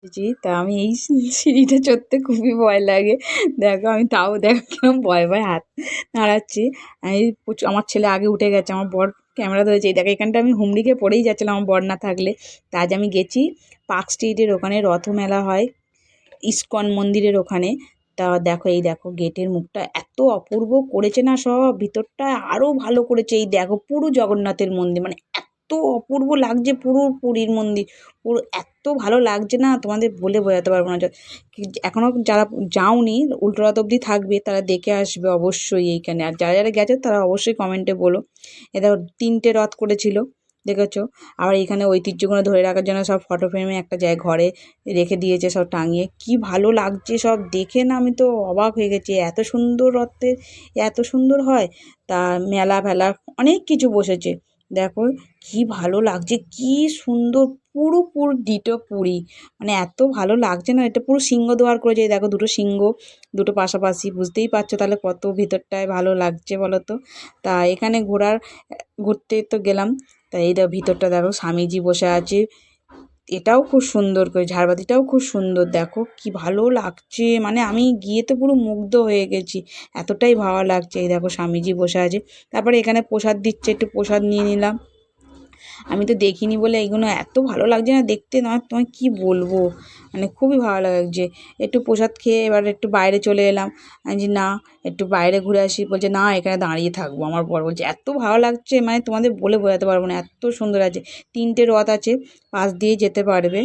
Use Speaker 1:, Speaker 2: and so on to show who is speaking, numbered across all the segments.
Speaker 1: জি, তা আমি এই সিঁড়িটা চড়তে খুবই ভয় লাগে। দেখো আমি তাও দেখো কিরম ভয়ে, ভয়ে হাত নাড়াচ্ছি। এই আমার ছেলে আগে উঠে গেছে। আমার বর ক্যামেরা ধরেছে। এই দেখো এখানটা আমি হুমড়ি খেয়ে পড়েই যাচ্ছিলাম আমার বর না থাকলে। তা আজ আমি গেছি পার্ক স্ট্রিটের ওখানে রথমেলা হয় ইস্কন মন্দিরের ওখানে। তা দেখো এই দেখো গেটের মুখটা এত অপূর্ব করেছে না সব, ভিতরটা আরও ভালো করেছে। এই দেখো পুরো জগন্নাথের মন্দির, মানে এত অপূর্ব লাগছে, পুরো পুরীর মন্দির পুরো এত ভালো লাগছে না তোমাদের বলে বোঝাতে পারবো না। এখনও যারা যাওনি উল্টো রথ অবধি থাকবে তারা দেখে আসবে অবশ্যই এইখানে, আর যারা যারা গেছে তারা অবশ্যই কমেন্টে বলো। এ দেখো 3টে রথ করেছিল দেখেছো। আবার এখানে ঐতিহ্যগুলো ধরে রাখার জন্য সব ফটো ফ্রেমে একটা জায়গায় ঘরে রেখে দিয়েছে সব টাঙিয়ে, কি ভালো লাগছে সব দেখে না, আমি তো অবাক হয়ে গেছি এত সুন্দর রথের এত সুন্দর হয়। তা মেলা ফেলা অনেক কিছু বসেছে দেখো, কি ভালো লাগছে, কি সুন্দর পুরো পুরো ডিটো পুরী, মানে এত ভালো লাগছে না। এটা পুরো সিংহদ্বার করেছে, এই দেখো দুটো সিংহ দুটো পাশাপাশি, বুঝতেই পারছো তাহলে কত ভিতরটায় ভালো লাগছে বলো তো। তা এখানে ঘুরতে তো গেলাম। তা এই দেখো ভিতরটা দেখো স্বামীজি বসে আছে, এটাও খুব সুন্দর করে, ঝাড়বাতিটাও খুব সুন্দর দেখো কি ভালো লাগছে, মানে আমি গিয়ে তো পুরো মুগ্ধ হয়ে গেছি, এতটাই ভালো লাগছে। এই দেখো স্বামীজি বসে আছে। তারপরে এখানে প্রসাদ দিচ্ছে, একটু প্রসাদ নিয়ে নিলাম। আমি তো দেখিনি বলে এইগুলো এত ভালো লাগছে না দেখতে, না তোমায় কী বলবো, মানে খুবই ভালো লাগছে। একটু প্রসাদ খেয়ে এবার একটু বাইরে চলে এলাম। আমি যে না একটু বাইরে ঘুরে আসি, বলছে না এখানে দাঁড়িয়ে থাকবো। আমার বর বলছে এত ভালো লাগছে, মানে তোমাদের বলে বোঝাতে পারবো না, এত সুন্দর আছে। 3টে রথ আছে, পাশ দিয়ে যেতে পারবে।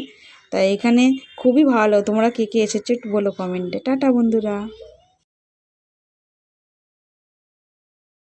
Speaker 1: তাই এখানে খুবই ভালো। তোমরা কে কে এসেছো একটু বলো কমেন্টে। টাটা বন্ধুরা।